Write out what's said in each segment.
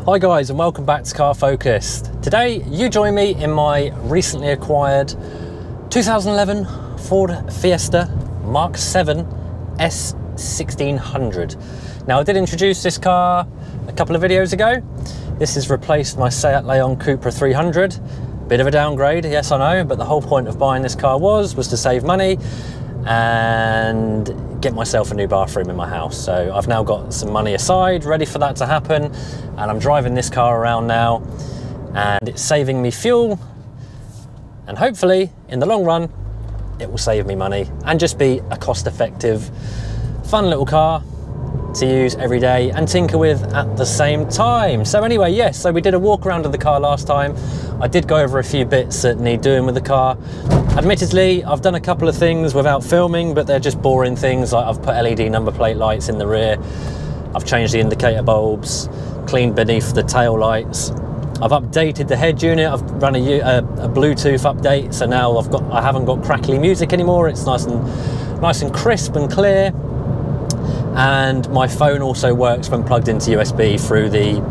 Hi guys, and welcome back to Car Focused. Today you join me in my recently acquired 2011 Ford Fiesta Mark 7 S1600. Now I did introduce this car a couple of videos ago. This has replaced my Seat Leon Cupra 300. Bit of a downgrade, yes I know, but the whole point of buying this car was to save money and get myself a new bathroom in my house. So I've now got some money aside, ready for that to happen, and I'm driving this car around now, and it's saving me fuel, and hopefully in the long run it will save me money and just be a cost-effective, fun little car to use every day and tinker with at the same time. So anyway, yes, so we did a walk around of the car last time. I did go over a few bits that need doing with the car. Admittedly, I've done a couple of things without filming, but they're just boring things. Like I've put LED number plate lights in the rear, I've changed the indicator bulbs, cleaned beneath the tail lights, I've updated the head unit, I've run a Bluetooth update, so now I haven't got crackly music anymore. It's nice and crisp and clear. And my phone also works when plugged into USB through the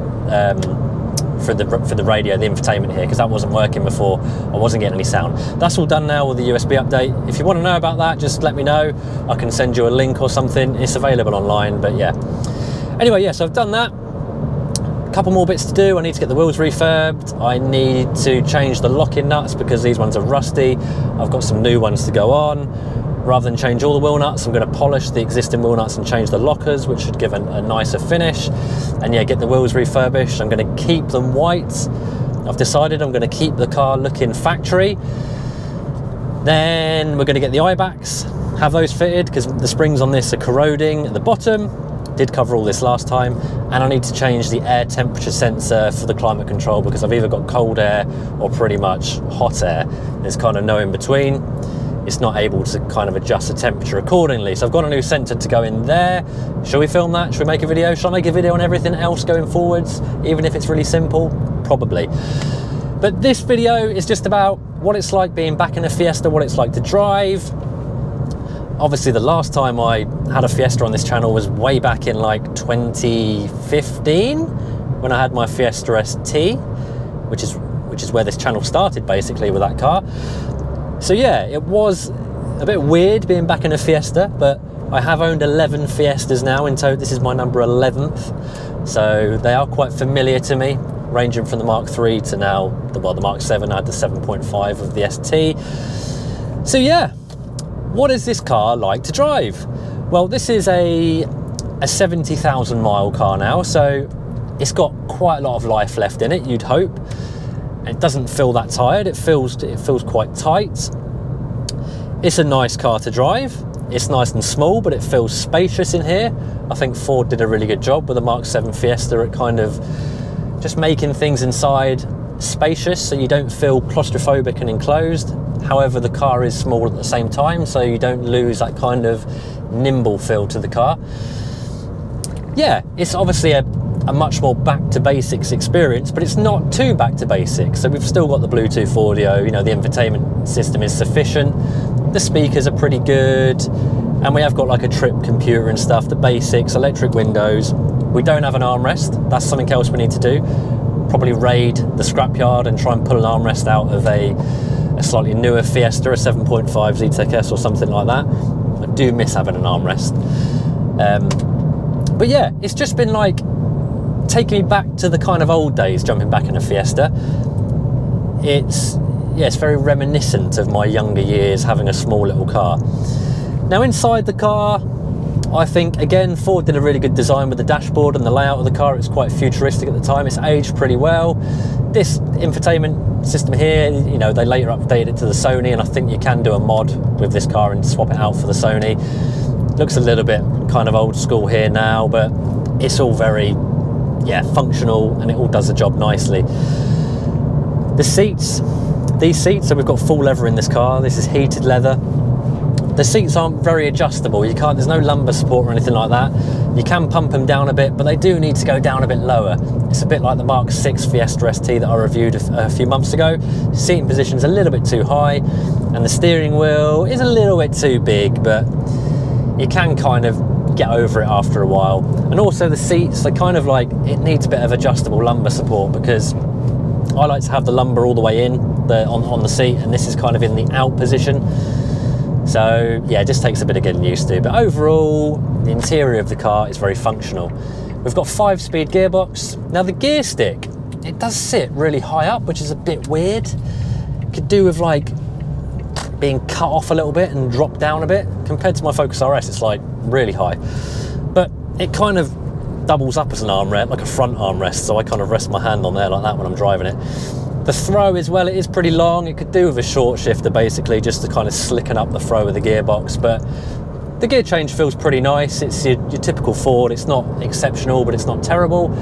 for the radio, the infotainment here, because that wasn't working before. I wasn't getting any sound. That's all done now with the USB update. If you want to know about that, just let me know. I can send you a link or something. It's available online, but yeah. Anyway, yeah, so I've done that. A couple more bits to do. I need to get the wheels refurbed. I need to change the locking nuts because these ones are rusty. I've got some new ones to go on. Rather than change all the wheel nuts, I'm going to polish the existing wheel nuts and change the lockers, which should give a nicer finish. And yeah, get the wheels refurbished. I'm going to keep them white. I've decided I'm going to keep the car looking factory. Then we're going to get the eye backs, have those fitted, because the springs on this are corroding at the bottom. Did cover all this last time. And I need to change the air temperature sensor for the climate control, because I've either got cold air or pretty much hot air. There's kind of no in between. It's not able to kind of adjust the temperature accordingly. So I've got a new sensor to go in there. Shall we film that? Shall we make a video? Shall I make a video on everything else going forwards, even if it's really simple? Probably. But this video is just about what it's like being back in a Fiesta, what it's like to drive. Obviously the last time I had a Fiesta on this channel was way back in like 2015, when I had my Fiesta ST, which is where this channel started basically, with that car. So yeah, it was a bit weird being back in a Fiesta, but I have owned 11 Fiestas now in total. This is my number 11th. So they are quite familiar to me, ranging from the Mark III to now, the Mark 7, I had the 7.5 of the ST. So yeah, what is this car like to drive? Well, this is a 70,000 mile car now, so it's got quite a lot of life left in it, you'd hope. It doesn't feel that tired, it feels quite tight. It's a nice car to drive. It's nice and small, but it feels spacious in here. I think Ford did a really good job with the Mark 7 Fiesta at kind of just making things inside spacious so you don't feel claustrophobic and enclosed. However, the car is small at the same time, so you don't lose that kind of nimble feel to the car. Yeah, it's obviously a much more back to basics experience, but it's not too back to basics. So we've still got the Bluetooth audio, you know, the infotainment system is sufficient, the speakers are pretty good, and we have got like a trip computer and stuff, the basics, electric windows. We don't have an armrest, that's something else we need to do. Probably raid the scrapyard and try and pull an armrest out of a slightly newer Fiesta, a 7.5 ZTEC S or something like that. I do miss having an armrest. But yeah, it's just been like taking me back to the kind of old days, jumping back in a Fiesta. It's very reminiscent of my younger years having a small little car. Now inside the car, I think again Ford did a really good design with the dashboard and the layout of the car. It's quite futuristic at the time. It's aged pretty well. This infotainment system here, you know, they later updated it to the Sony, and I think you can do a mod with this car and swap it out for the Sony. Looks a little bit kind of old school here now, but it's all very functional, and it all does the job nicely. The seats, these seats, so we've got full leather in this car. This is heated leather. The seats aren't very adjustable. There's no lumbar support or anything like that. You can pump them down a bit, but they do need to go down a bit lower. It's a bit like the Mark 6 Fiesta ST that I reviewed a few months ago. Seating position's a little bit too high, and the steering wheel is a little bit too big, but you can kind of get over it after a while. And also the seats, they're kind of like, it needs a bit of adjustable lumbar support, because I like to have the lumbar all the way in on the seat, and this is kind of in the out position. So yeah, it just takes a bit of getting used to. But overall, the interior of the car is very functional. We've got 5-speed gearbox. Now the gear stick, it does sit really high up, which is a bit weird. Could do with like being cut off a little bit and dropped down a bit. Compared to my Focus RS, it's like really high. But it kind of doubles up as an armrest, like a front armrest, so I kind of rest my hand on there like that when I'm driving it. The throw as well, it is pretty long. It could do with a short shifter basically, just to kind of slicken up the throw of the gearbox, but the gear change feels pretty nice. It's your typical Ford. It's not exceptional, but it's not terrible.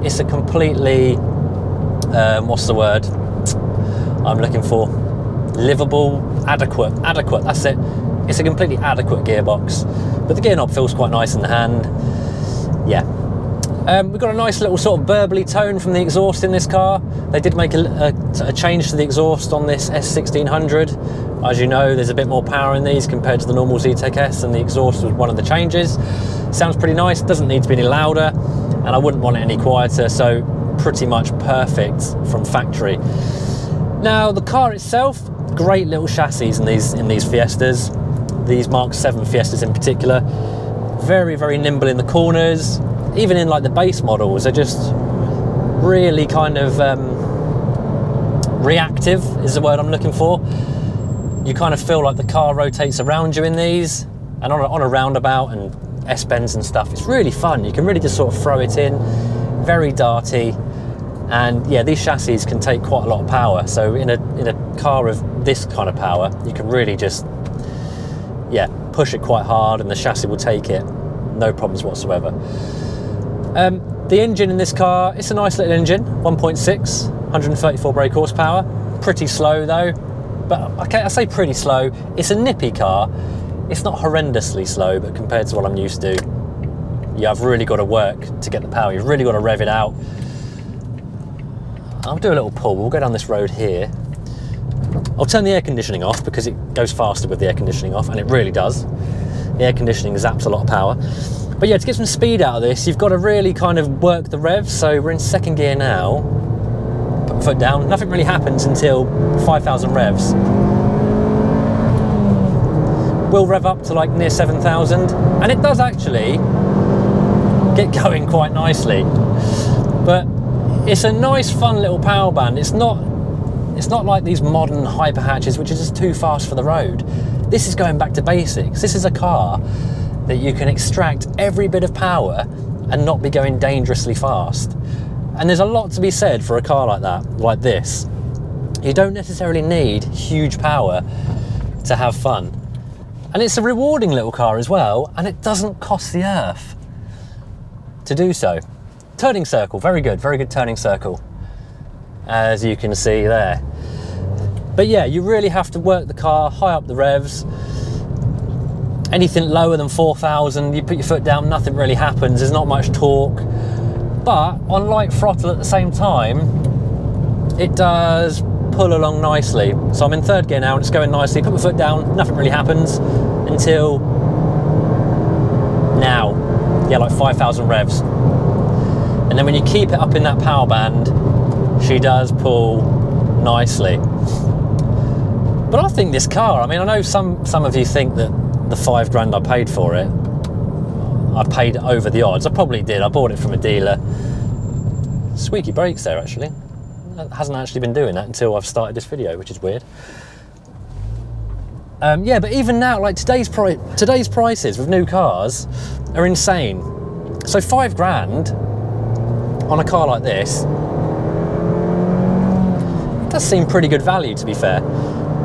It's a completely, what's the word I'm looking for? Livable, adequate, that's it. It's a completely adequate gearbox, but the gear knob feels quite nice in the hand. Yeah. We've got a nice little sort of burbly tone from the exhaust in this car. They did make a change to the exhaust on this S1600. As you know, there's a bit more power in these compared to the normal Zetec S, and the exhaust was one of the changes. Sounds pretty nice, doesn't need to be any louder, and I wouldn't want it any quieter, so pretty much perfect from factory. Now, the car itself, great little chassis in these Fiestas, these Mark 7 Fiestas in particular. Very, very nimble in the corners. Even in like the base models, they're just really kind of reactive is the word I'm looking for. You kind of feel like the car rotates around you in these, and on a roundabout and S-bends and stuff. It's really fun. You can really just sort of throw it in. Very darty, and yeah, these chassis can take quite a lot of power. So in a car of this kind of power, you can really just push it quite hard, and the chassis will take it, no problems whatsoever. The engine in this car, it's a nice little engine, 1.6, 134 brake horsepower. Pretty slow though, but okay, I say pretty slow. It's a nippy car. It's not horrendously slow, but compared to what I'm used to, yeah, I've really got to work to get the power. You've really got to rev it out. I'll do a little pull. We'll go down this road here. I'll turn the air conditioning off because it goes faster with the air conditioning off, and it really does. The air conditioning zaps a lot of power. But yeah, to get some speed out of this, you've got to really kind of work the revs. So we're in second gear now. Put my foot down. Nothing really happens until 5,000 revs. We'll rev up to like near 7,000, and it does actually get going quite nicely. But it's a nice, fun little power band. It's not like these modern hyper hatches, which are just too fast for the road. This is going back to basics. This is a car that you can extract every bit of power and not be going dangerously fast. And there's a lot to be said for a car like that, like this. You don't necessarily need huge power to have fun. And it's a rewarding little car as well, and it doesn't cost the earth to do so. Turning circle, very good turning circle, as you can see there. But yeah, you really have to work the car, high up the revs. Anything lower than 4,000, you put your foot down, nothing really happens. There's not much torque. But on light throttle at the same time, it does pull along nicely. So I'm in third gear now, and it's going nicely. Put my foot down, nothing really happens until now. Yeah, like 5,000 revs. And then when you keep it up in that power band, she does pull nicely. But I think this car, I mean, I know some of you think that the $5 grand I paid for it, I paid over the odds. I probably did. I bought it from a dealer. Squeaky brakes there, actually. It hasn't actually been doing that until I've started this video, which is weird. Yeah, but even now, like today's prices with new cars are insane. So $5 grand on a car like this, it does seem pretty good value, to be fair.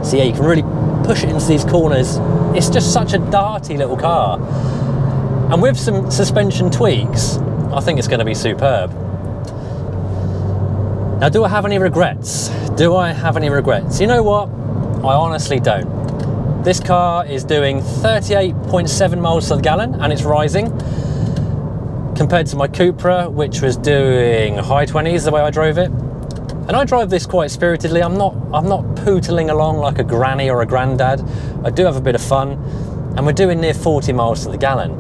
So yeah, you can really push it into these corners. It's just such a darty little car. And with some suspension tweaks, I think it's going to be superb. Now, do I have any regrets? Do I have any regrets? You know what? I honestly don't. This car is doing 38.7 miles to the gallon, and it's rising. Compared to my Cupra, which was doing high 20s the way I drove it. And I drive this quite spiritedly. I'm not pootling along like a granny or a granddad. I do have a bit of fun, and we're doing near 40 miles to the gallon.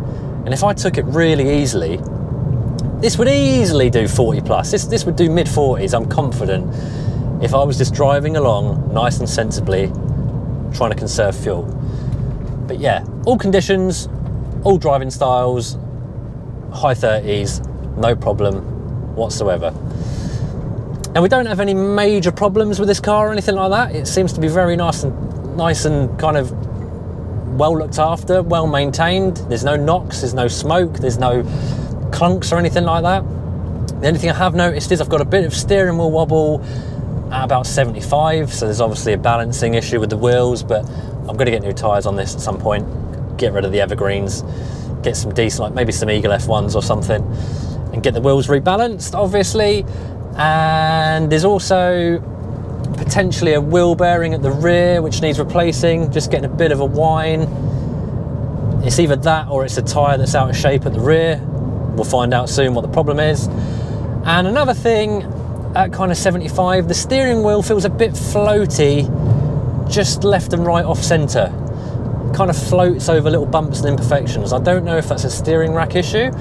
And if I took it really easily, this would easily do 40 plus. This would do mid 40s, I'm confident, if I was just driving along nice and sensibly, trying to conserve fuel. But yeah, all conditions, all driving styles, high 30s, no problem whatsoever. And we don't have any major problems with this car or anything like that. It seems to be very nice and kind of well looked after, well maintained. There's no knocks, there's no smoke, there's no clunks or anything like that. The only thing I have noticed is I've got a bit of steering wheel wobble at about 75, so there's obviously a balancing issue with the wheels, but I'm going to get new tyres on this at some point, get rid of the evergreens, get some decent, like maybe some Eagle F1s or something, and get the wheels rebalanced, obviously. And there's also potentially a wheel bearing at the rear which needs replacing, just getting a bit of a whine. It's either that or it's a tyre that's out of shape at the rear. We'll find out soon what the problem is. And another thing, at kind of 75, the steering wheel feels a bit floaty, just left and right off centre. Kind of floats over little bumps and imperfections. I don't know if that's a steering rack issue.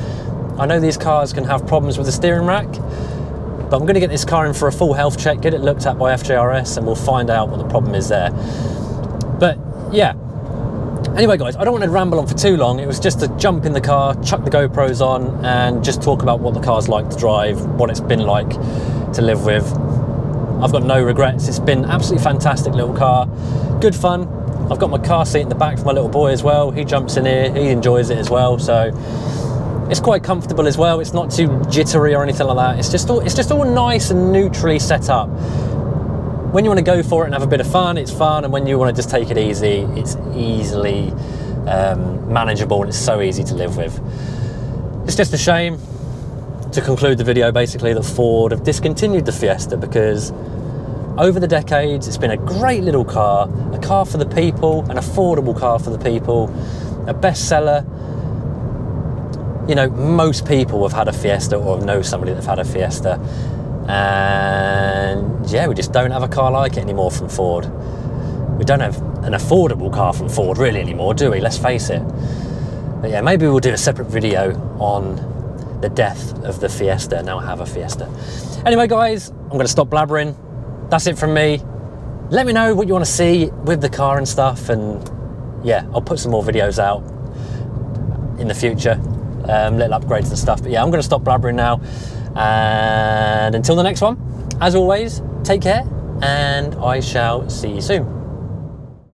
I know these cars can have problems with the steering rack, but I'm going to get this car in for a full health check, get it looked at by FJRS, and we'll find out what the problem is there. But yeah, anyway guys, I don't want to ramble on for too long. It was just to jump in the car, chuck the GoPros on, and just talk about what the car's like to drive, what it's been like to live with. I've got no regrets. It's been absolutely fantastic little car, good fun. I've got my car seat in the back for my little boy as well. He jumps in here, he enjoys it as well, so it's quite comfortable as well. It's not too jittery or anything like that. It's just all nice and neutrally set up. When you want to go for it and have a bit of fun, it's fun, and when you want to just take it easy, it's easily manageable, and it's so easy to live with. It's just a shame, to conclude the video, basically, that Ford have discontinued the Fiesta, because over the decades it's been a great little car, a car for the people, an affordable car for the people, a bestseller. You know, most people have had a Fiesta or know somebody that's had a Fiesta, and yeah, we just don't have a car like it anymore from Ford. We don't have an affordable car from Ford really anymore, do we? Let's face it. But yeah, maybe we'll do a separate video on the death of the Fiesta. Now I have a Fiesta. Anyway guys, I'm going to stop blabbering. That's it from me. Let me know what you want to see with the car and stuff, and yeah, I'll put some more videos out in the future, little upgrades and stuff. But yeah, I'm going to stop blabbering now, and until the next one, as always, take care, and I shall see you soon.